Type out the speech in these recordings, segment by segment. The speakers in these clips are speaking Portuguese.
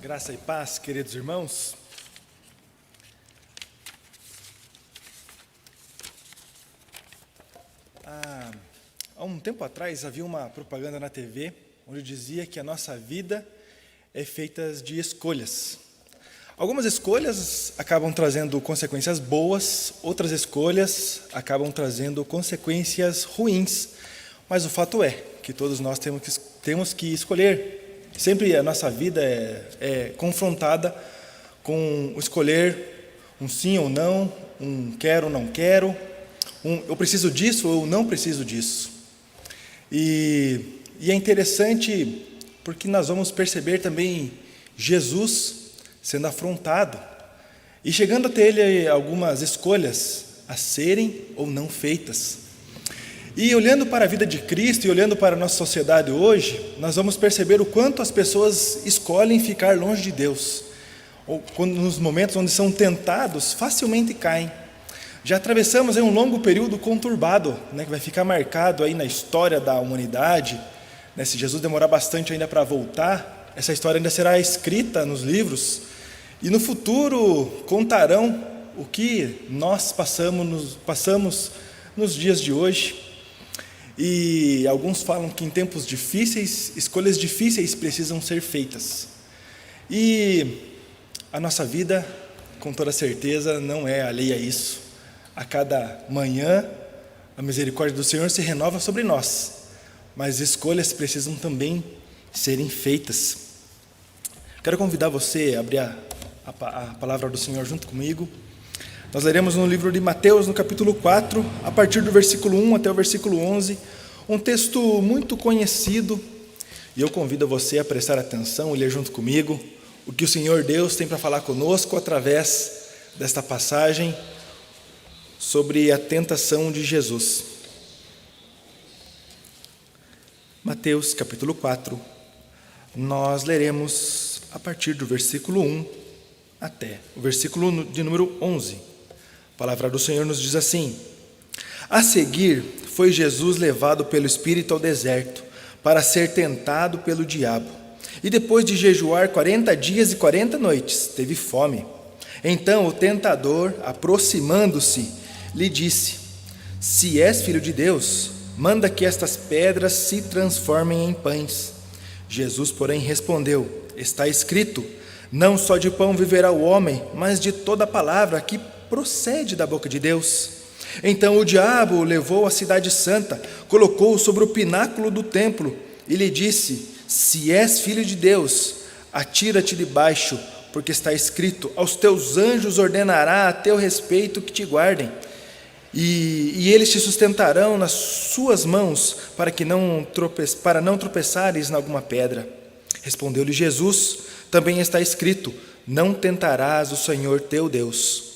Graça e paz, queridos irmãos. Há um tempo atrás havia uma propaganda na TV onde dizia que a nossa vida é feita de escolhas. Algumas escolhas acabam trazendo consequências boas, outras escolhas acabam trazendo consequências ruins. Mas o fato é que todos nós temos que escolher. Sempre a nossa vida é confrontada com escolher um sim ou não, um quero ou não quero, eu preciso disso ou eu não preciso disso. E é interessante porque nós vamos perceber também Jesus sendo afrontado e chegando até ele algumas escolhas a serem ou não feitas. E olhando para a vida de Cristo e olhando para a nossa sociedade hoje, nós vamos perceber o quanto as pessoas escolhem ficar longe de Deus, ou quando, nos momentos onde são tentados, facilmente caem. Já atravessamos um longo período conturbado, que vai ficar marcado aí na história da humanidade. Se Jesus demorar bastante ainda para voltar, essa história ainda será escrita nos livros, e no futuro contarão o que nós passamos nos dias de hoje. E alguns falam que em tempos difíceis, escolhas difíceis precisam ser feitas. E a nossa vida, com toda certeza, não é alheia a isso. A cada manhã, a misericórdia do Senhor se renova sobre nós, mas escolhas precisam também serem feitas. Quero convidar você a abrir a palavra do Senhor junto comigo. Nós leremos no livro de Mateus, no capítulo 4, a partir do versículo 1 até o versículo 11, um texto muito conhecido, e eu convido você a prestar atenção e ler junto comigo o que o Senhor Deus tem para falar conosco através desta passagem sobre a tentação de Jesus. Mateus, capítulo 4, nós leremos a partir do versículo 1 até o versículo de número 11. A palavra do Senhor nos diz assim: A seguir, foi Jesus levado pelo Espírito ao deserto, para ser tentado pelo diabo. E depois de jejuar 40 dias e 40 noites, teve fome. Então o tentador, aproximando-se, lhe disse: Se és filho de Deus, manda que estas pedras se transformem em pães. Jesus, porém, respondeu: Está escrito, não só de pão viverá o homem, mas de toda palavra que procede da boca de Deus. Então o diabo o levou à cidade santa, colocou-o sobre o pináculo do templo e lhe disse: Se és filho de Deus, atira-te debaixo, porque está escrito: Aos teus anjos ordenará a teu respeito que te guardem, e eles te sustentarão nas suas mãos, para não tropeçares em alguma pedra. Respondeu-lhe Jesus: Também está escrito: Não tentarás o Senhor teu Deus.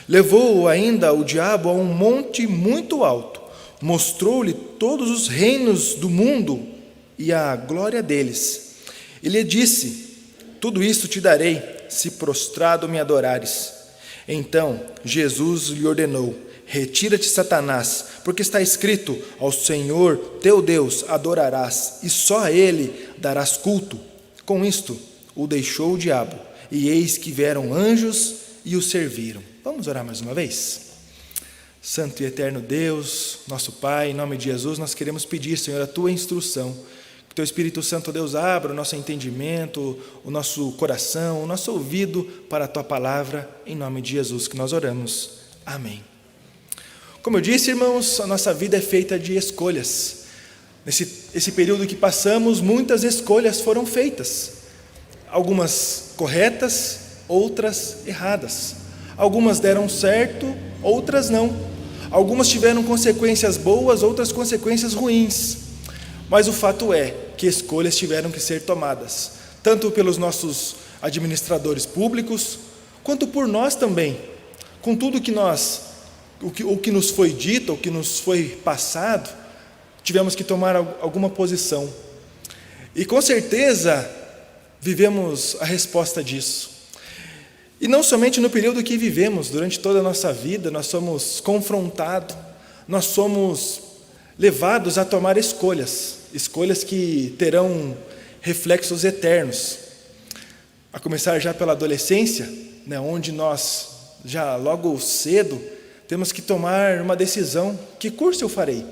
Levou-o ainda o diabo a um monte muito alto, mostrou-lhe todos os reinos do mundo e a glória deles. E lhe disse: Tudo isto te darei, se prostrado me adorares. Então Jesus lhe ordenou: Retira-te, Satanás, porque está escrito: Ao Senhor teu Deus adorarás, e só a Ele darás culto. Com isto o deixou o diabo, e eis que vieram anjos e o serviram. Vamos orar mais uma vez? Santo e eterno Deus, nosso Pai, em nome de Jesus, nós queremos pedir, Senhor, a Tua instrução. Que Teu Espírito Santo, Deus, abra o nosso entendimento, o nosso coração, o nosso ouvido para a Tua palavra, em nome de Jesus que nós oramos. Amém. Como eu disse, irmãos, a nossa vida é feita de escolhas. Nesse período que passamos, muitas escolhas foram feitas. Algumas corretas, outras erradas. Algumas deram certo, outras não. Algumas tiveram consequências boas, outras consequências ruins. Mas o fato é que escolhas tiveram que ser tomadas, tanto pelos nossos administradores públicos, quanto por nós também. Com tudo que o que nos foi dito, o que nos foi passado, tivemos que tomar alguma posição. E com certeza vivemos a resposta disso. E não somente no período que vivemos, durante toda a nossa vida, nós somos confrontados, nós somos levados a tomar escolhas que terão reflexos eternos. a começar já pela adolescência, né, onde nós, já logo cedo, temos que tomar uma decisão: que curso eu farei?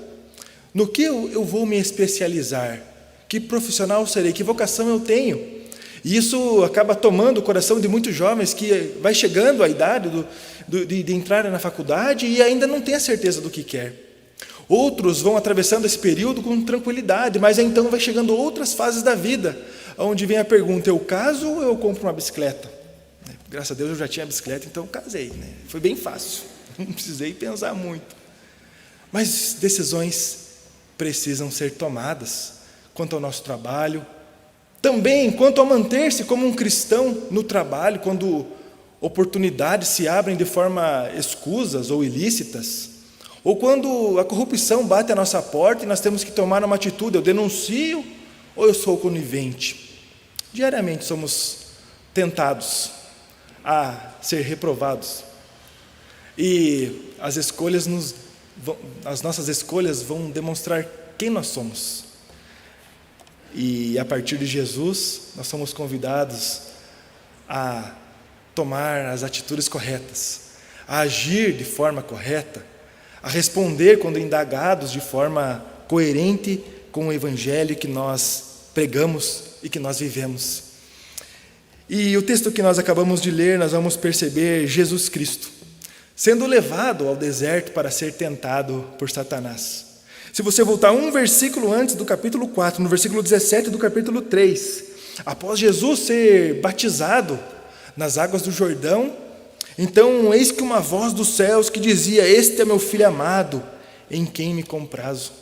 No que eu vou me especializar? Que profissional serei? Que vocação eu tenho? E isso acaba tomando o coração de muitos jovens que vai chegando à idade de entrar na faculdade e ainda não tem a certeza do que quer. Outros vão atravessando esse período com tranquilidade, mas então vai chegando outras fases da vida, onde vem a pergunta: eu caso ou eu compro uma bicicleta? Graças a Deus eu já tinha bicicleta, então eu casei, né? Foi bem fácil, não precisei pensar muito. Mas decisões precisam ser tomadas quanto ao nosso trabalho, também quanto a manter-se como um cristão no trabalho, quando oportunidades se abrem de forma escusas ou ilícitas, ou quando a corrupção bate à nossa porta e nós temos que tomar uma atitude: eu denuncio ou eu sou conivente? Diariamente somos tentados a ser reprovados, e as nossas escolhas vão demonstrar quem nós somos. E a partir de Jesus, nós somos convidados a tomar as atitudes corretas, a agir de forma correta, a responder quando indagados de forma coerente com o Evangelho que nós pregamos e que nós vivemos. E o texto que nós acabamos de ler, nós vamos perceber Jesus Cristo sendo levado ao deserto para ser tentado por Satanás. Se você voltar um versículo antes do capítulo 4, no versículo 17 do capítulo 3, após Jesus ser batizado nas águas do Jordão, então eis que uma voz dos céus que dizia: este é meu filho amado, em quem me comprazo.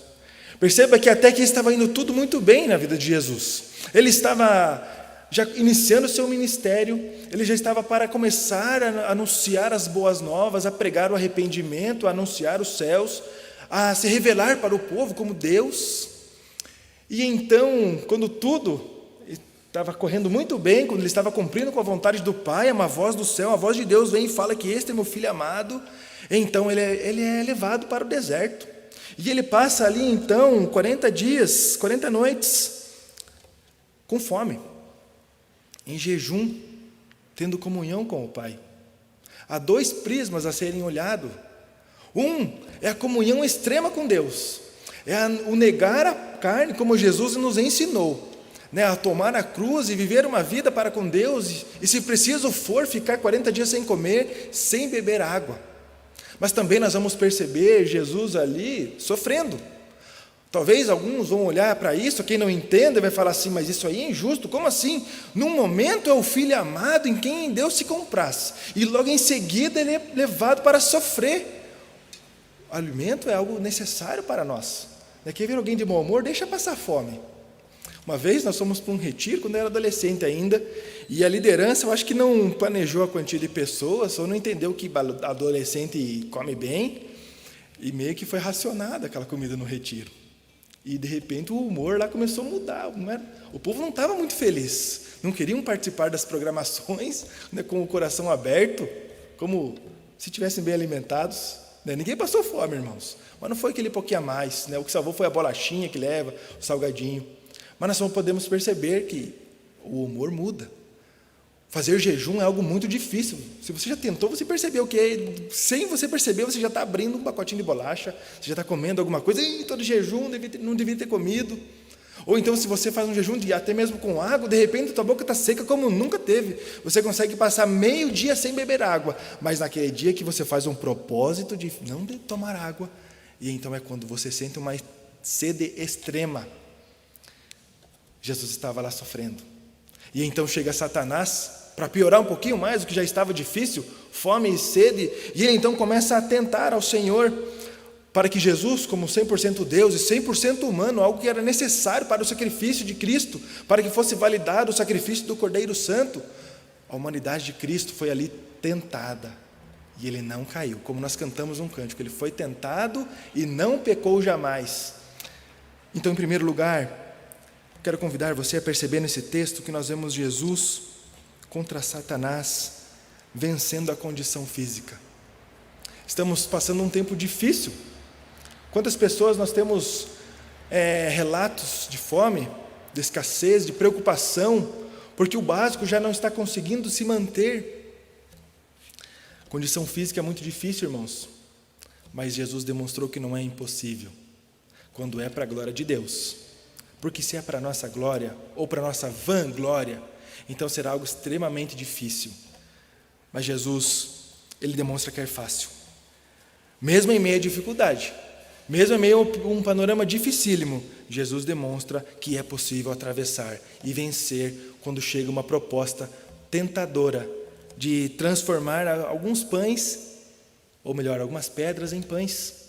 Perceba que até que estava indo tudo muito bem na vida de Jesus. Ele estava já iniciando o seu ministério, ele já estava para começar a anunciar as boas novas, a pregar o arrependimento, a anunciar os céus, a se revelar para o povo como Deus. E então, quando tudo estava correndo muito bem, quando ele estava cumprindo com a vontade do Pai, uma voz do céu, a voz de Deus vem e fala que este é meu filho amado. Então ele é levado para o deserto, e ele passa ali então 40 dias, 40 noites, com fome, em jejum, tendo comunhão com o Pai. Há dois prismas a serem olhados. Um é a comunhão extrema com Deus, é o negar a carne, como Jesus nos ensinou, né, a tomar a cruz e viver uma vida para com Deus, e se preciso for, ficar 40 dias sem comer, sem beber água. Mas também nós vamos perceber Jesus ali sofrendo. Talvez alguns vão olhar para isso, quem não entende vai falar assim: mas isso aí é injusto, como assim? Num momento é o filho amado em quem Deus se compraz, e logo em seguida ele é levado para sofrer. O alimento é algo necessário para nós. Quer ver alguém de mau humor? Deixa passar fome. Uma vez nós fomos para um retiro, quando eu era adolescente ainda, e a liderança, eu acho que não planejou a quantia de pessoas, ou não entendeu que adolescente come bem, e meio que foi racionada aquela comida no retiro. E de repente o humor lá começou a mudar, o povo não estava muito feliz, não queriam participar das programações, né, com o coração aberto, como se estivessem bem alimentados. Ninguém passou fome, irmãos, mas não foi aquele pouquinho a mais, né? O que salvou foi a bolachinha que leva, o salgadinho. Mas nós só podemos perceber que o humor muda. Fazer jejum é algo muito difícil. Se você já tentou, você percebeu que, sem você perceber, você já está abrindo um pacotinho de bolacha, você já está comendo alguma coisa, e todo jejum não devia ter comido. Ou então, se você faz um jejum até mesmo com água, de repente a tua boca está seca como nunca teve. Você consegue passar meio dia sem beber água, mas naquele dia que você faz um propósito de não tomar água, e então é quando você sente uma sede extrema. Jesus estava lá sofrendo. E então chega Satanás, para piorar um pouquinho mais o que já estava difícil, fome e sede, e ele então começa a tentar ao Senhor, para que Jesus, como 100% Deus e 100% humano, algo que era necessário para o sacrifício de Cristo, para que fosse validado o sacrifício do Cordeiro Santo, a humanidade de Cristo foi ali tentada, e ele não caiu, como nós cantamos um cântico: ele foi tentado e não pecou jamais. Então, em primeiro lugar, quero convidar você a perceber nesse texto que nós vemos Jesus contra Satanás, vencendo a condição física. Estamos passando um tempo difícil. Quantas pessoas nós temos relatos de fome, de escassez, de preocupação, porque o básico já não está conseguindo se manter. Condição física é muito difícil, irmãos, mas Jesus demonstrou que não é impossível, quando é para a glória de Deus. Porque se é para a nossa glória, ou para a nossa vanglória, então será algo extremamente difícil. Mas Jesus, Ele demonstra que é fácil. Mesmo em meio à dificuldade, mesmo em meio a um panorama dificílimo, Jesus demonstra que é possível atravessar e vencer quando chega uma proposta tentadora de transformar alguns pães, ou melhor, algumas pedras em pães.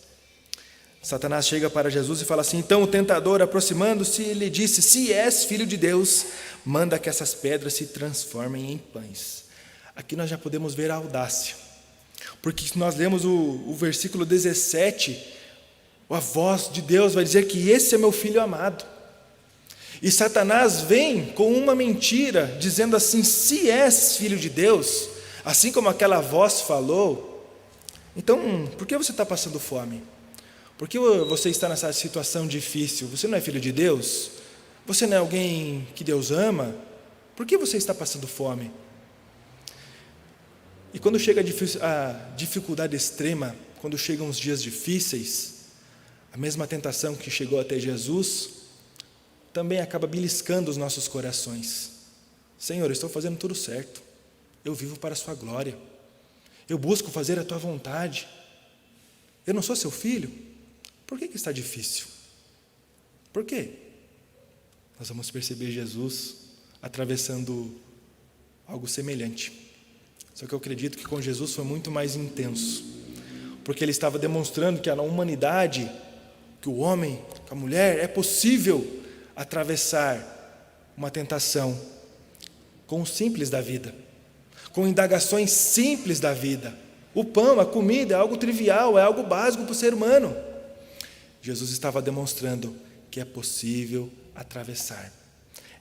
Satanás chega para Jesus e fala assim: então o tentador, aproximando-se, lhe disse: se és filho de Deus, manda que essas pedras se transformem em pães. Aqui nós já podemos ver a audácia, porque se nós lemos o versículo 17, a voz de Deus vai dizer que esse é meu filho amado. E Satanás vem com uma mentira, dizendo assim: se és filho de Deus, assim como aquela voz falou, então por que você está passando fome? Por que você está nessa situação difícil? Você não é filho de Deus? Você não é alguém que Deus ama? Por que você está passando fome? E quando chega a dificuldade extrema, quando chegam os dias difíceis, a mesma tentação que chegou até Jesus, também acaba beliscando os nossos corações. Senhor, eu estou fazendo tudo certo. Eu vivo para a sua glória. Eu busco fazer a tua vontade. Eu não sou seu filho? Por que está difícil? Por quê? Nós vamos perceber Jesus atravessando algo semelhante. Só que eu acredito que com Jesus foi muito mais intenso, porque ele estava demonstrando que na humanidade, que o homem, que a mulher, é possível atravessar uma tentação com o simples da vida, com indagações simples da vida. O pão, a comida é algo trivial, é algo básico para o ser humano. Jesus estava demonstrando que é possível atravessar,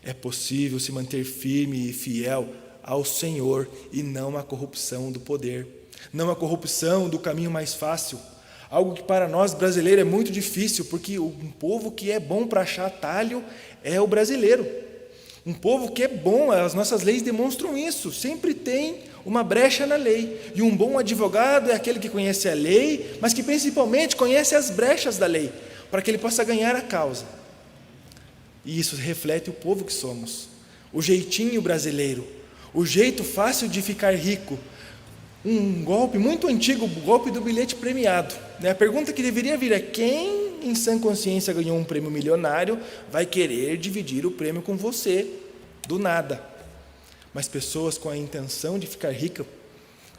é possível se manter firme e fiel ao Senhor e não à corrupção do poder, não à corrupção do caminho mais fácil, algo que para nós brasileiros é muito difícil, porque um povo que é bom para achar atalho é o brasileiro, um povo que é bom, as nossas leis demonstram isso, sempre tem uma brecha na lei, e um bom advogado é aquele que conhece a lei, mas que principalmente conhece as brechas da lei, para que ele possa ganhar a causa. E isso reflete o povo que somos, o jeitinho brasileiro, o jeito fácil de ficar rico, um golpe muito antigo, o golpe do bilhete premiado. A pergunta que deveria vir é: quem em sã consciência ganhou um prêmio milionário vai querer dividir o prêmio com você, do nada? Mas pessoas com a intenção de ficar rica,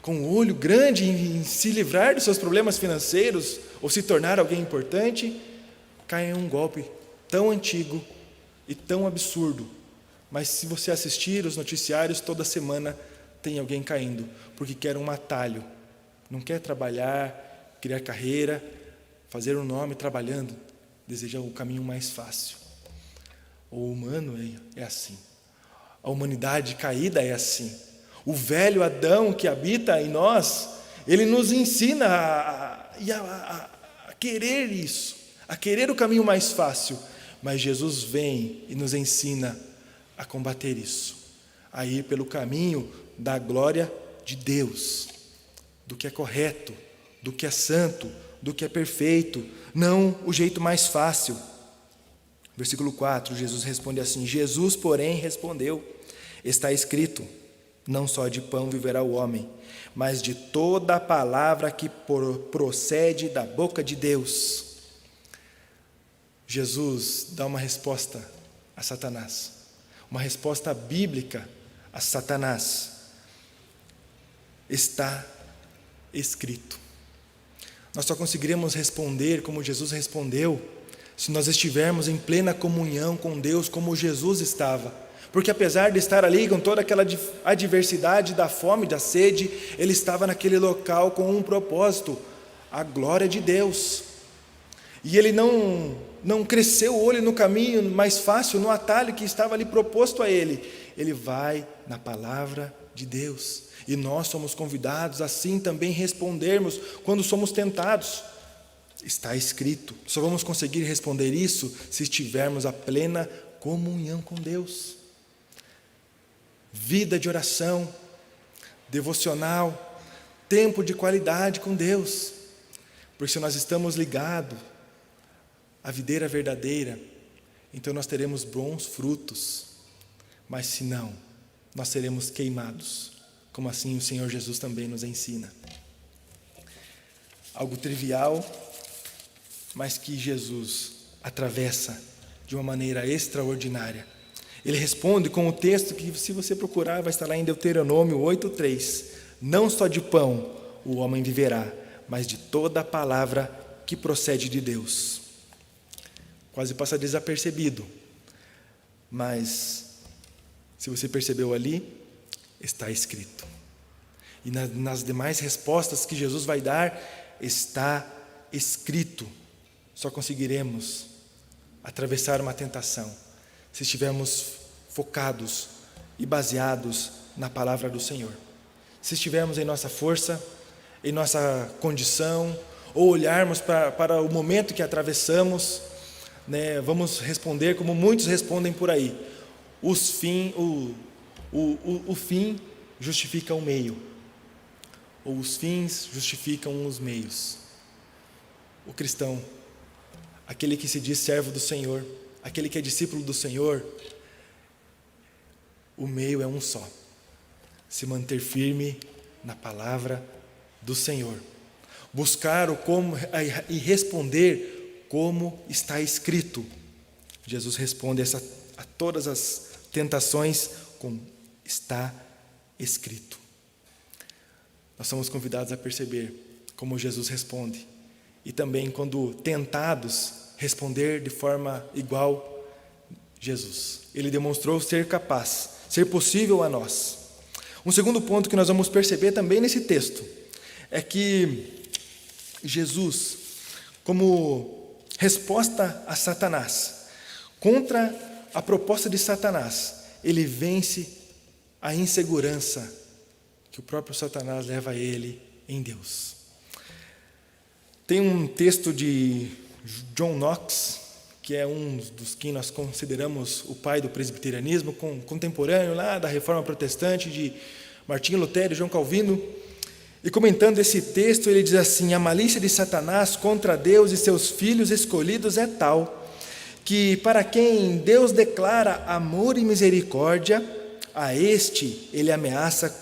com o olho grande em se livrar dos seus problemas financeiros ou se tornar alguém importante, caem em um golpe tão antigo e tão absurdo. Mas se você assistir os noticiários, toda semana tem alguém caindo, porque quer um atalho, não quer trabalhar, criar carreira, fazer um nome trabalhando, deseja o caminho mais fácil. O humano é assim, a humanidade caída é assim. O velho Adão que habita em nós, ele nos ensina a querer isso, a querer o caminho mais fácil, mas Jesus vem e nos ensina a combater isso, a ir pelo caminho da glória de Deus, do que é correto, do que é santo, do que é perfeito, não o jeito mais fácil. Versículo 4, Jesus responde assim: Jesus, porém, respondeu: está escrito, não só de pão viverá o homem, mas de toda a palavra que procede da boca de Deus. Jesus dá uma resposta a Satanás, uma resposta bíblica a Satanás. Está escrito. Nós só conseguiremos responder como Jesus respondeu se nós estivermos em plena comunhão com Deus, como Jesus estava. Porque apesar de estar ali com toda aquela adversidade da fome, da sede, ele estava naquele local com um propósito, a glória de Deus. E ele não cresceu o olho no caminho mais fácil, no atalho que estava ali proposto a ele. Ele vai na palavra de Deus. E nós somos convidados assim também respondermos quando somos tentados. Está escrito. Só vamos conseguir responder isso se estivermos a plena comunhão com Deus. vida de oração, devocional, tempo de qualidade com Deus. Porque se nós estamos ligados à videira verdadeira, então nós teremos bons frutos. Mas se não, nós seremos queimados, como assim o Senhor Jesus também nos ensina. Algo trivial, mas que Jesus atravessa de uma maneira extraordinária. Ele responde com o texto que, se você procurar, vai estar lá em Deuteronômio 8:3. Não só de pão o homem viverá, mas de toda a palavra que procede de Deus. Quase passa desapercebido, mas se você percebeu ali, está escrito. E nas demais respostas que Jesus vai dar, está escrito. Só conseguiremos atravessar uma tentação se estivermos focados e baseados na palavra do Senhor. Se estivermos em nossa força, em nossa condição, ou olharmos para o momento que atravessamos, vamos responder como muitos respondem por aí: o fim justifica o meio, ou os fins justificam os meios. O cristão, aquele que se diz servo do Senhor, aquele que é discípulo do Senhor, o meio é um só: se manter firme na palavra do Senhor, buscar o como e responder como está escrito. Jesus responde a todas as tentações com está escrito. Nós somos convidados a perceber como Jesus responde, e também, quando tentados, responder de forma igual Jesus. Ele demonstrou ser capaz, ser possível a nós. Um segundo ponto que nós vamos perceber também nesse texto é que Jesus, como resposta a Satanás, contra a proposta de Satanás, ele vence a insegurança que o próprio Satanás leva a ele em Deus. Tem um texto de John Knox, que é um dos que nós consideramos o pai do presbiterianismo, contemporâneo lá da Reforma Protestante, de Martinho Lutero e João Calvino. E comentando esse texto, ele diz assim: a malícia de Satanás contra Deus e seus filhos escolhidos é tal, que para quem Deus declara amor e misericórdia, a este ele ameaça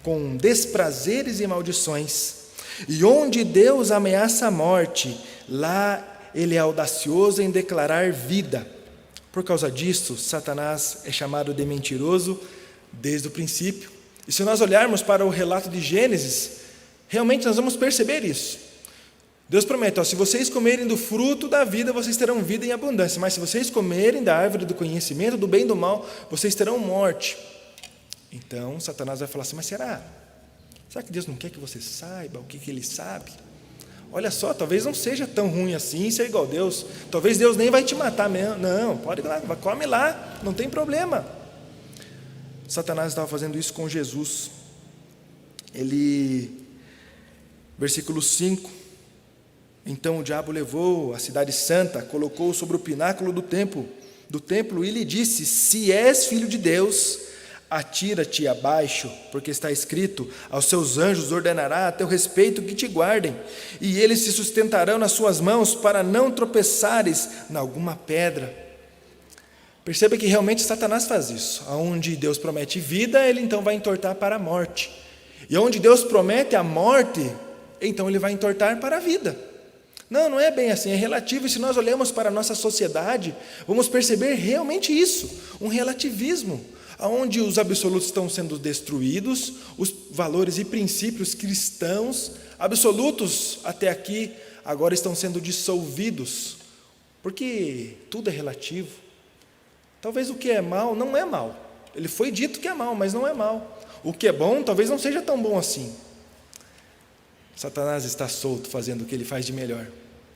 com desprazeres e maldições. E onde Deus ameaça a morte, lá ele é audacioso em declarar vida. Por causa disso, Satanás é chamado de mentiroso desde o princípio. E se nós olharmos para o relato de Gênesis, realmente nós vamos perceber isso. Deus promete: se vocês comerem do fruto da vida, vocês terão vida em abundância. Mas se vocês comerem da árvore do conhecimento do bem e do mal, vocês terão morte. Então Satanás vai falar assim: mas será que Deus não quer que você saiba o que Ele sabe? Olha só, talvez não seja tão ruim assim ser igual a Deus. Talvez Deus nem vai te matar mesmo. Não, pode ir lá, come lá, não tem problema. Satanás estava fazendo isso com Jesus. Versículo 5: então o diabo levou a cidade santa, colocou-o sobre o pináculo do templo e lhe disse: se és filho de Deus, atira-te abaixo, porque está escrito: aos seus anjos ordenará a teu respeito que te guardem, e eles se sustentarão nas suas mãos para não tropeçares em alguma pedra. Perceba que realmente Satanás faz isso. Onde Deus promete vida, ele então vai entortar para a morte. E onde Deus promete a morte, então ele vai entortar para a vida. Não é bem assim, é relativo. E se nós olhamos para a nossa sociedade, vamos perceber realmente isso, um relativismo, onde os absolutos estão sendo destruídos, os valores e princípios cristãos, absolutos até aqui, agora estão sendo dissolvidos, porque tudo é relativo. Talvez o que é mal não é mal, ele foi dito que é mal, mas não é mal. O que é bom talvez não seja tão bom assim. Satanás está solto fazendo o que ele faz de melhor.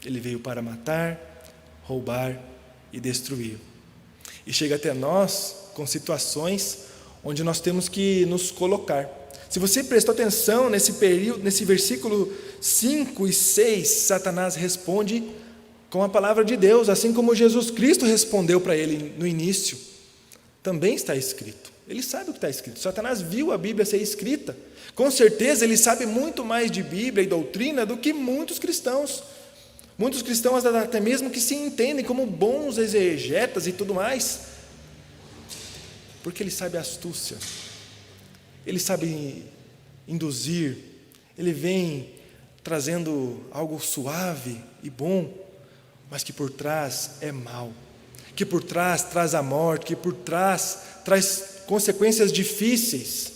Ele veio para matar, roubar e destruir. E chega até nós com situações onde nós temos que nos colocar. Se você prestou atenção nesse versículo 5 e 6, Satanás responde com a palavra de Deus, assim como Jesus Cristo respondeu para ele no início. Também está escrito. Ele sabe o que está escrito. Satanás viu a Bíblia ser escrita. Com certeza ele sabe muito mais de Bíblia e doutrina do que muitos cristãos. Muitos cristãos até mesmo que se entendem como bons exegetas e tudo mais. Porque ele sabe a astúcia. Ele sabe induzir. Ele vem trazendo algo suave e bom, mas que por trás é mal. Que por trás traz a morte, que por trás traz consequências difíceis.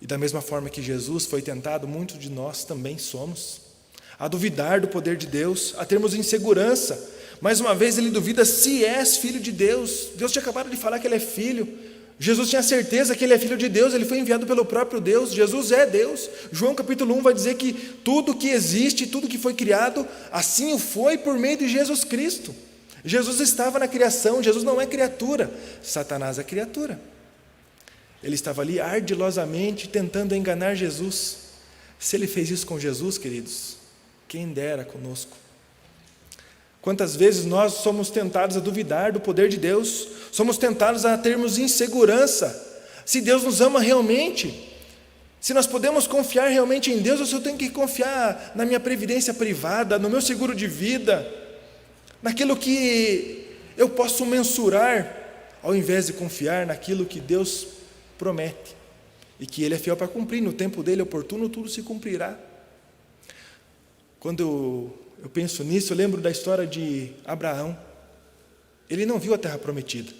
E da mesma forma que Jesus foi tentado, muitos de nós também somos. A duvidar do poder de Deus, a termos insegurança. Mais uma vez ele duvida se és filho de Deus. Deus tinha acabado de falar que ele é filho. Jesus tinha certeza que ele é filho de Deus, ele foi enviado pelo próprio Deus. Jesus é Deus. João capítulo 1 vai dizer que tudo que existe, tudo que foi criado, assim o foi por meio de Jesus Cristo. Jesus estava na criação, Jesus não é criatura, Satanás é criatura. Ele estava ali ardilosamente tentando enganar Jesus. Se ele fez isso com Jesus, queridos, quem dera conosco. Quantas vezes nós somos tentados a duvidar do poder de Deus, somos tentados a termos insegurança, se Deus nos ama realmente, se nós podemos confiar realmente em Deus, ou se eu tenho que confiar na minha previdência privada, no meu seguro de vida, naquilo que eu posso mensurar, ao invés de confiar naquilo que Deus promete, e que Ele é fiel para cumprir, no tempo dEle oportuno tudo se cumprirá. Quando eu penso nisso, eu lembro da história de Abraão. Ele não viu a terra prometida,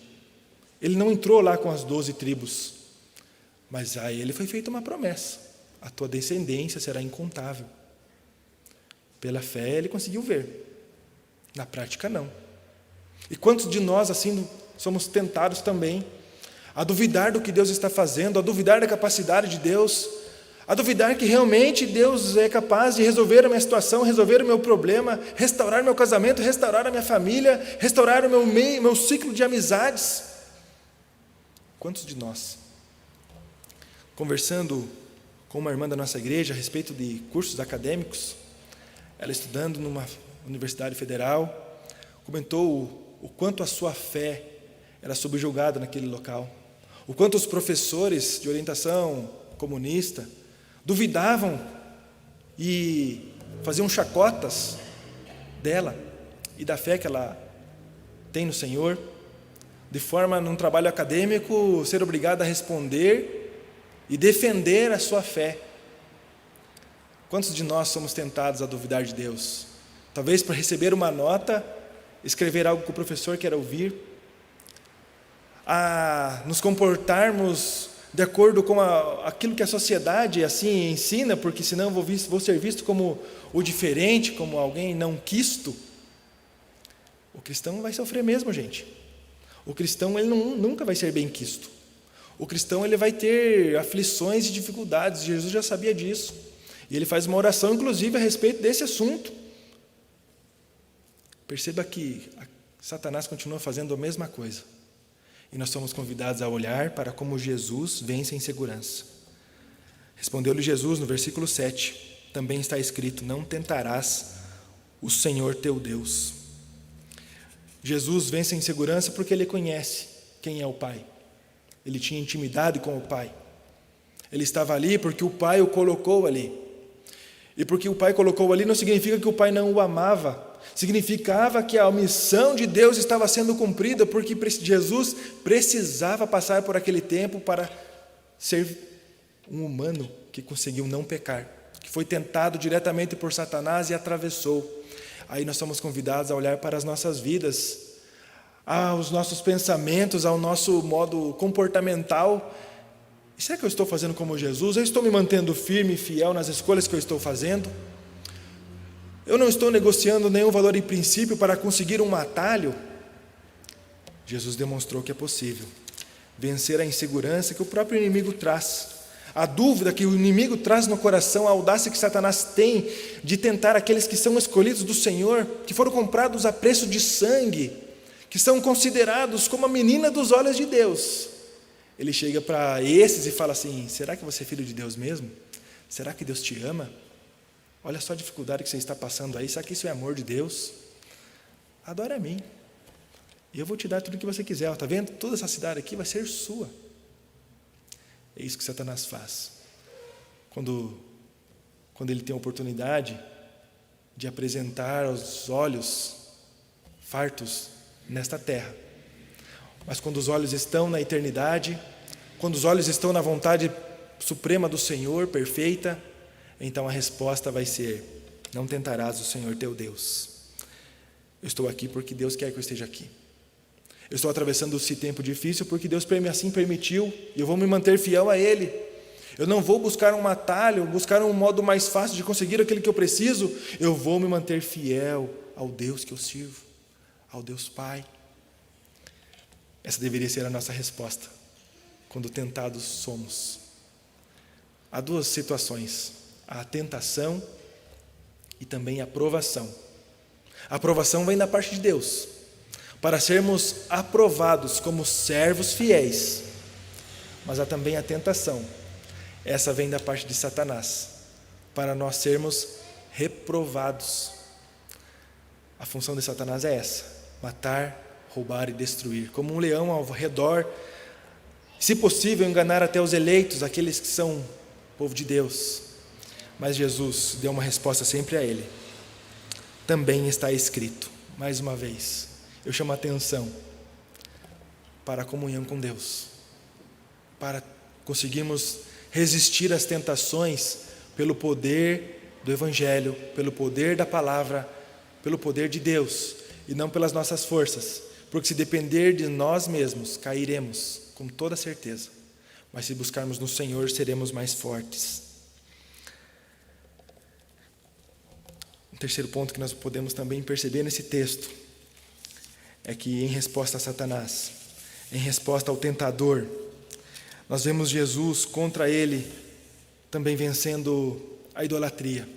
ele não entrou lá com as 12 tribos, mas a ele foi feita uma promessa: a tua descendência será incontável. Pela fé ele conseguiu ver, na prática não. E quantos de nós assim somos tentados também a duvidar do que Deus está fazendo, a duvidar da capacidade de Deus, a duvidar que realmente Deus é capaz de resolver a minha situação, resolver o meu problema, restaurar meu casamento, restaurar a minha família, restaurar o meu ciclo de amizades. Quantos de nós? Conversando com uma irmã da nossa igreja a respeito de cursos acadêmicos, ela estudando numa universidade federal, comentou o quanto a sua fé era subjugada naquele local, o quanto os professores de orientação comunista duvidavam e faziam chacotas dela e da fé que ela tem no Senhor, de forma, num trabalho acadêmico, ser obrigada a responder e defender a sua fé. Quantos de nós somos tentados a duvidar de Deus? Talvez para receber uma nota, escrever algo que o professor quer ouvir, a nos comportarmos de acordo com aquilo que a sociedade assim ensina, porque senão vou ser visto como o diferente, como alguém não quisto. O cristão vai sofrer mesmo, gente. O cristão ele nunca vai ser bem quisto. O cristão ele vai ter aflições e dificuldades. Jesus já sabia disso. E ele faz uma oração, inclusive, a respeito desse assunto. Perceba que Satanás continua fazendo a mesma coisa. E nós somos convidados a olhar para como Jesus vence a insegurança. Respondeu-lhe Jesus no versículo 7, também está escrito: não tentarás o Senhor teu Deus. Jesus vence a insegurança porque ele conhece quem é o Pai. Ele tinha intimidade com o Pai. Ele estava ali porque o Pai o colocou ali. E porque o Pai colocou ali não significa que o Pai não o amava. Significava que a missão de Deus estava sendo cumprida, porque Jesus precisava passar por aquele tempo para ser um humano que conseguiu não pecar, que foi tentado diretamente por Satanás e atravessou. Aí nós somos convidados a olhar para as nossas vidas, aos nossos pensamentos, ao nosso modo comportamental. Será que eu estou fazendo como Jesus? Eu estou me mantendo firme e fiel nas escolhas que eu estou fazendo? Eu não estou negociando nenhum valor e princípio para conseguir um atalho? Jesus demonstrou que é possível vencer a insegurança que o próprio inimigo traz, a dúvida que o inimigo traz no coração, a audácia que Satanás tem de tentar aqueles que são escolhidos do Senhor, que foram comprados a preço de sangue, que são considerados como a menina dos olhos de Deus. Ele chega para esses e fala assim: será que você é filho de Deus mesmo? Será que Deus te ama? Olha só a dificuldade que você está passando aí. Será que isso é amor de Deus? Adora a mim, e eu vou te dar tudo o que você quiser. Está vendo? Toda essa cidade aqui vai ser sua. É isso que Satanás faz. Quando ele tem a oportunidade de apresentar os olhos fartos nesta terra. Mas quando os olhos estão na eternidade, quando os olhos estão na vontade suprema do Senhor, perfeita, então a resposta vai ser: não tentarás o Senhor teu Deus. Eu estou aqui porque Deus quer que eu esteja aqui. Eu estou atravessando esse tempo difícil porque Deus assim permitiu, e eu vou me manter fiel a Ele. Eu não vou buscar um atalho, buscar um modo mais fácil de conseguir aquilo que eu preciso. Eu vou me manter fiel ao Deus que eu sirvo, ao Deus Pai. Essa deveria ser a nossa resposta quando tentados somos. Há duas situações: a tentação e também a provação. A aprovação vem da parte de Deus, para sermos aprovados como servos fiéis. Mas há também a tentação. Essa vem da parte de Satanás, para nós sermos reprovados. A função de Satanás é essa: matar, roubar e destruir. Como um leão ao redor, se possível, enganar até os eleitos, aqueles que são povo de Deus. Mas Jesus deu uma resposta sempre a ele. Também está escrito, mais uma vez, eu chamo a atenção para a comunhão com Deus, para conseguirmos resistir às tentações pelo poder do Evangelho, pelo poder da palavra, pelo poder de Deus, e não pelas nossas forças, porque se depender de nós mesmos, cairemos, com toda certeza, mas se buscarmos no Senhor, seremos mais fortes. Um terceiro ponto que nós podemos também perceber nesse texto é que, em resposta a Satanás, em resposta ao tentador, nós vemos Jesus contra ele também vencendo a idolatria.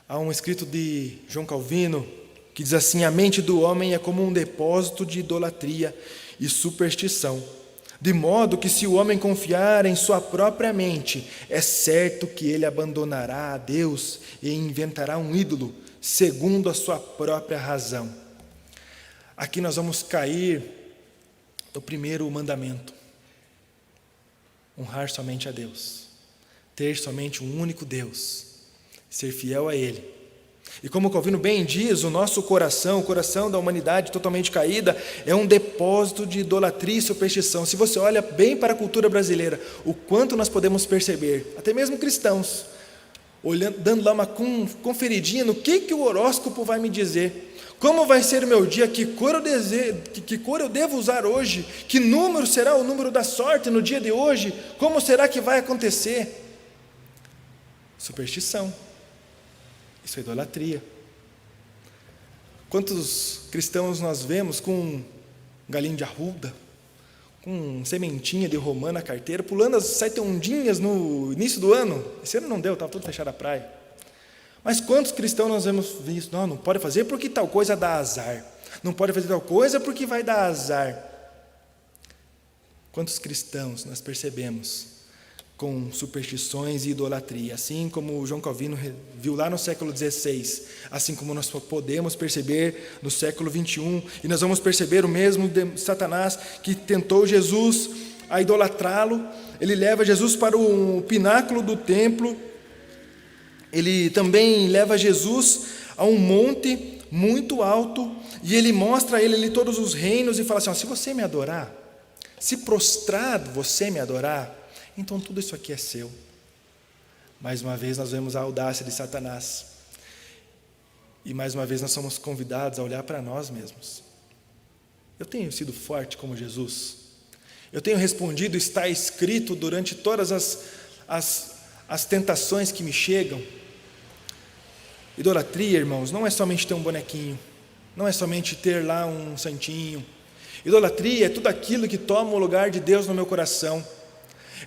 Há um escrito de João Calvino que diz assim: a mente do homem é como um depósito de idolatria e superstição, de modo que, se o homem confiar em sua própria mente, é certo que ele abandonará a Deus e inventará um ídolo segundo a sua própria razão. Aqui nós vamos cair no primeiro mandamento: honrar somente a Deus, ter somente um único Deus, ser fiel a Ele. E como Calvino bem diz, o nosso coração, o coração da humanidade totalmente caída, é um depósito de idolatria e superstição. Se você olha bem para a cultura brasileira, o quanto nós podemos perceber, até mesmo cristãos, olhando, dando lá uma conferidinha no que o horóscopo vai me dizer. Como vai ser o meu dia? Que cor eu devo usar hoje? Que número será o número da sorte no dia de hoje? Como será que vai acontecer? Superstição. Isso é idolatria. Quantos cristãos nós vemos com galinho de arruda, com sementinha de romã na carteira, pulando as 7 ondinhas no início do ano? Esse ano não deu, estava tudo fechado a praia. Mas quantos cristãos nós vemos visto? Não pode fazer porque tal coisa dá azar. Não pode fazer tal coisa porque vai dar azar. Quantos cristãos nós percebemos com superstições e idolatria? Assim como João Calvino viu lá no século XVI, assim como nós podemos perceber no século XXI, e nós vamos perceber o mesmo de Satanás, que tentou Jesus a idolatrá-lo. Ele leva Jesus para o pináculo do templo. Ele também leva Jesus a um monte muito alto, e ele mostra a ele ali todos os reinos e fala assim: se você me adorar, se prostrado você me adorar, então tudo isso aqui é seu. Mais uma vez nós vemos a audácia de Satanás, e mais uma vez nós somos convidados a olhar para nós mesmos. Eu tenho sido forte como Jesus? Eu tenho respondido está escrito durante todas as tentações que me chegam? Idolatria, irmãos, não é somente ter um bonequinho, não é somente ter lá um santinho. Idolatria é tudo aquilo que toma o lugar de Deus no meu coração,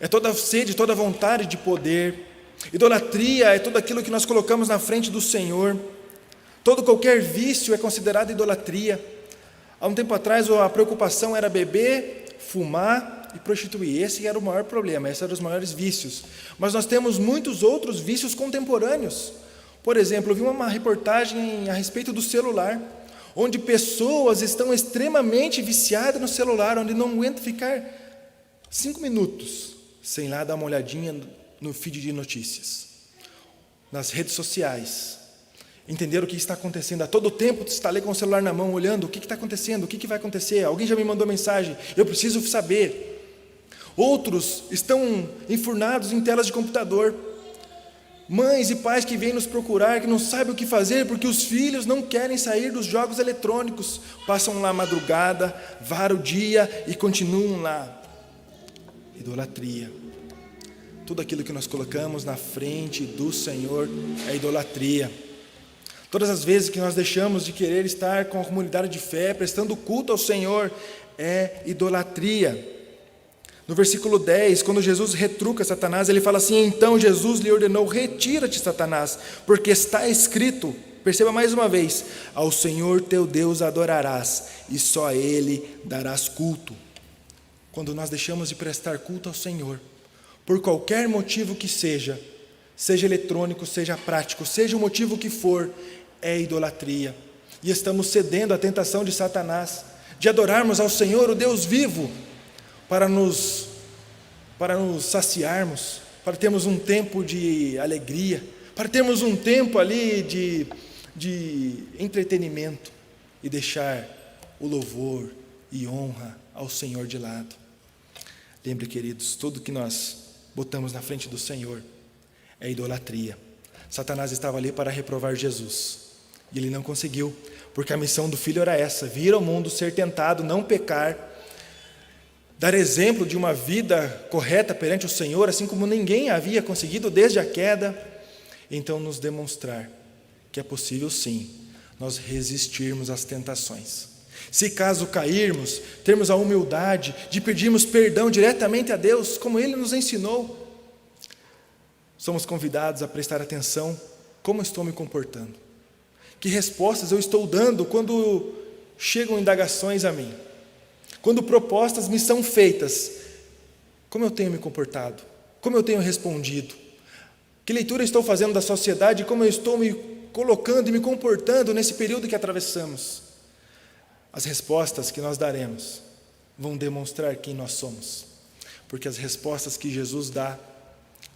é toda a sede, toda a vontade de poder. Idolatria é tudo aquilo que nós colocamos na frente do Senhor. Qualquer vício é considerado idolatria. Há um tempo atrás a preocupação era beber, fumar e prostituir. Esse era o maior problema, esses eram os maiores vícios. Mas nós temos muitos outros vícios contemporâneos. Por exemplo, eu vi uma reportagem a respeito do celular, onde pessoas estão extremamente viciadas no celular, onde não aguentam ficar 5 minutos sem lá dar uma olhadinha no feed de notícias, nas redes sociais, entender o que está acontecendo. A todo tempo está ali com o celular na mão, olhando o que está acontecendo, o que vai acontecer. Alguém já me mandou mensagem, eu preciso saber. Outros estão enfurnados em telas de computador. Mães e pais que vêm nos procurar, que não sabem o que fazer, porque os filhos não querem sair dos jogos eletrônicos. Passam lá a madrugada, varam o dia e continuam lá. Idolatria. Tudo aquilo que nós colocamos na frente do Senhor é idolatria. Todas as vezes que nós deixamos de querer estar com a comunidade de fé, prestando culto ao Senhor, é idolatria. No versículo 10, quando Jesus retruca Satanás, ele fala assim: então Jesus lhe ordenou: retira-te, Satanás, porque está escrito, perceba mais uma vez, ao Senhor teu Deus adorarás, e só a Ele darás culto. Quando nós deixamos de prestar culto ao Senhor, por qualquer motivo que seja eletrônico, seja prático, seja o motivo que for, é idolatria. E estamos cedendo à tentação de Satanás, de adorarmos ao Senhor, o Deus vivo, para nos saciarmos, para termos um tempo de alegria, para termos um tempo ali de entretenimento, e deixar o louvor e honra ao Senhor de lado. Lembre, queridos, tudo que nós botamos na frente do Senhor é idolatria. Satanás estava ali para reprovar Jesus, e ele não conseguiu, porque a missão do Filho era essa: vir ao mundo, ser tentado, não pecar, dar exemplo de uma vida correta perante o Senhor, assim como ninguém havia conseguido desde a queda. Então nos demonstrar que é possível sim, nós resistirmos às tentações. Se caso cairmos, termos a humildade de pedirmos perdão diretamente a Deus, como Ele nos ensinou. Somos convidados a prestar atenção como estou me comportando, que respostas eu estou dando quando chegam indagações a mim, quando propostas me são feitas, como eu tenho me comportado, como eu tenho respondido, que leitura estou fazendo da sociedade, como eu estou me colocando e me comportando nesse período que atravessamos. As respostas que nós daremos vão demonstrar quem nós somos, porque as respostas que Jesus dá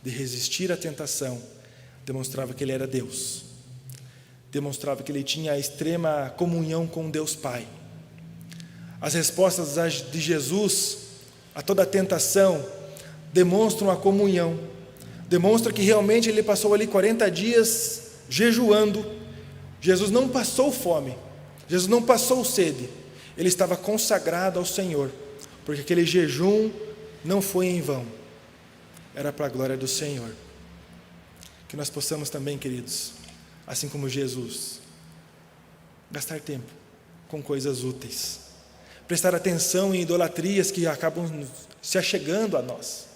de resistir à tentação demonstrava que Ele era Deus, demonstrava que Ele tinha a extrema comunhão com Deus Pai. As respostas de Jesus a toda a tentação demonstram a comunhão, demonstram que realmente Ele passou ali 40 dias jejuando. Jesus não passou fome, Jesus não passou sede, Ele estava consagrado ao Senhor, porque aquele jejum não foi em vão, era para a glória do Senhor. Que nós possamos também, queridos, assim como Jesus, gastar tempo com coisas úteis, prestar atenção em idolatrias que acabam se achegando a nós,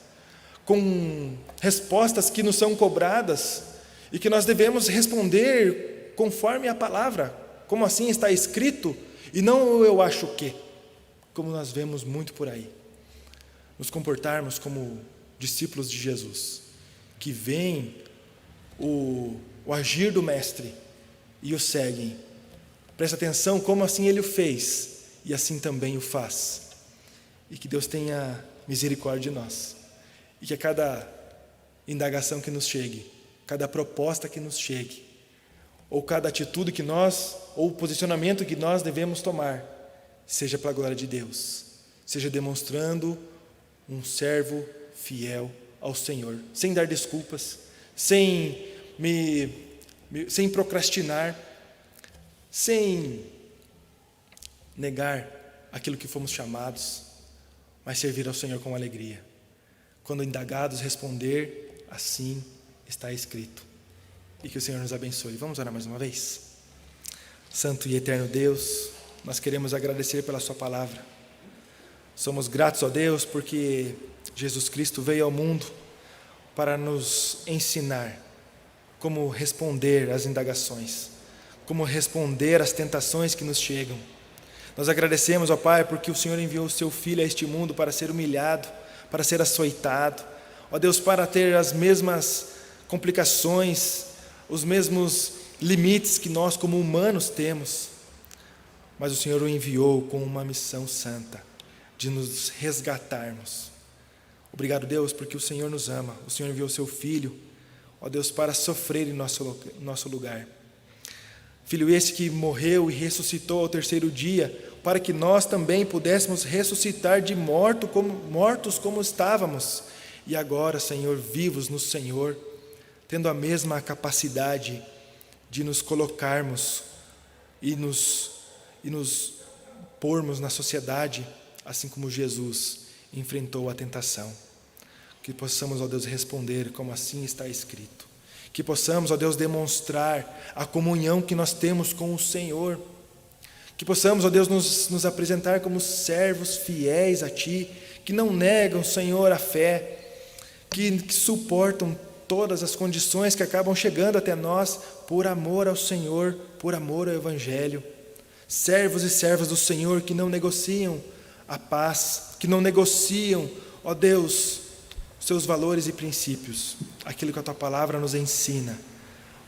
com respostas que nos são cobradas e que nós devemos responder conforme a palavra, como assim está escrito, e não eu acho que, como nós vemos muito por aí. Nos comportarmos como discípulos de Jesus, que veem o agir do Mestre e o seguem. Presta atenção como assim Ele o fez, e assim também o faz. E que Deus tenha misericórdia de nós, e que a cada indagação que nos chegue, cada proposta que nos chegue, ou cada atitude que nós, ou posicionamento que nós devemos tomar, seja para a glória de Deus, seja demonstrando um servo fiel ao Senhor, sem dar desculpas, sem procrastinar, sem negar aquilo que fomos chamados, mas servir ao Senhor com alegria. Quando indagados, responder: assim está escrito. E que o Senhor nos abençoe. Vamos orar mais uma vez? Santo e eterno Deus, nós queremos agradecer pela sua palavra. Somos gratos a Deus porque Jesus Cristo veio ao mundo para nos ensinar como responder às indagações, como responder às tentações que nos chegam. Nós agradecemos, ó Pai, porque o Senhor enviou o seu Filho a este mundo para ser humilhado, para ser açoitado, ó Deus, para ter as mesmas complicações, os mesmos limites que nós como humanos temos, mas o Senhor o enviou com uma missão santa, de nos resgatarmos. Obrigado, Deus, porque o Senhor nos ama. O Senhor enviou o seu Filho, ó Deus, para sofrer em nosso lugar. Filho esse que morreu e ressuscitou ao terceiro dia, para que nós também pudéssemos ressuscitar de mortos como estávamos. E agora, Senhor, vivos no Senhor, tendo a mesma capacidade de nos colocarmos e nos pormos na sociedade, assim como Jesus enfrentou a tentação. Que possamos, ó Deus, responder como assim está escrito. Que possamos, ó Deus, demonstrar a comunhão que nós temos com o Senhor. Que possamos, ó Deus, nos apresentar como servos fiéis a Ti, que não negam, Senhor, a fé, que suportam todas as condições que acabam chegando até nós por amor ao Senhor, por amor ao Evangelho. Servos e servas do Senhor que não negociam a paz, que não negociam, ó Deus, seus valores e princípios, aquilo que a Tua Palavra nos ensina.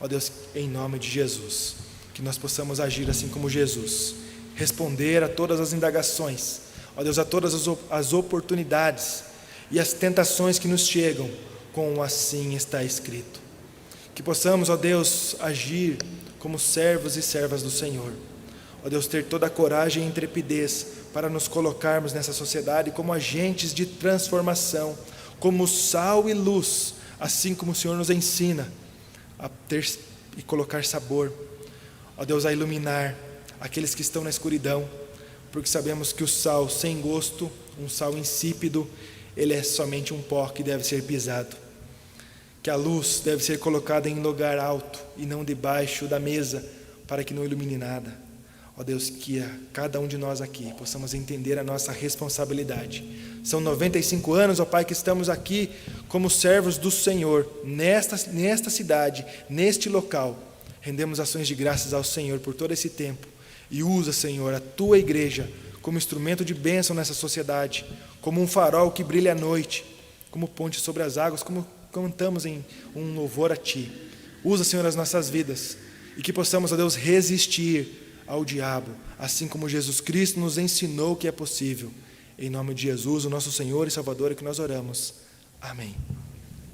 Ó Deus, em nome de Jesus, que nós possamos agir assim como Jesus, responder a todas as indagações, ó Deus, a todas as oportunidades e as tentações que nos chegam, com assim está escrito. Que possamos, ó Deus, agir como servos e servas do Senhor. Ó Deus, ter toda a coragem e intrepidez para nos colocarmos nessa sociedade como agentes de transformação, como sal e luz, assim como o Senhor nos ensina a ter e colocar sabor. Ó Deus, a iluminar aqueles que estão na escuridão, porque sabemos que o sal sem gosto, um sal insípido, ele é somente um pó que deve ser pisado. Que a luz deve ser colocada em lugar alto e não debaixo da mesa, para que não ilumine nada. Ó Deus, que a cada um de nós aqui possamos entender a nossa responsabilidade. São 95 anos, ó Pai, que estamos aqui como servos do Senhor, nesta cidade, neste local. Rendemos ações de graças ao Senhor por todo esse tempo. E usa, Senhor, a Tua igreja como instrumento de bênção nessa sociedade, como um farol que brilha à noite, como ponte sobre as águas, como cantamos em um louvor a Ti. Usa, Senhor, as nossas vidas, e que possamos, ó Deus, resistir ao diabo, assim como Jesus Cristo nos ensinou que é possível. Em nome de Jesus, o nosso Senhor e Salvador, é que nós oramos. Amém.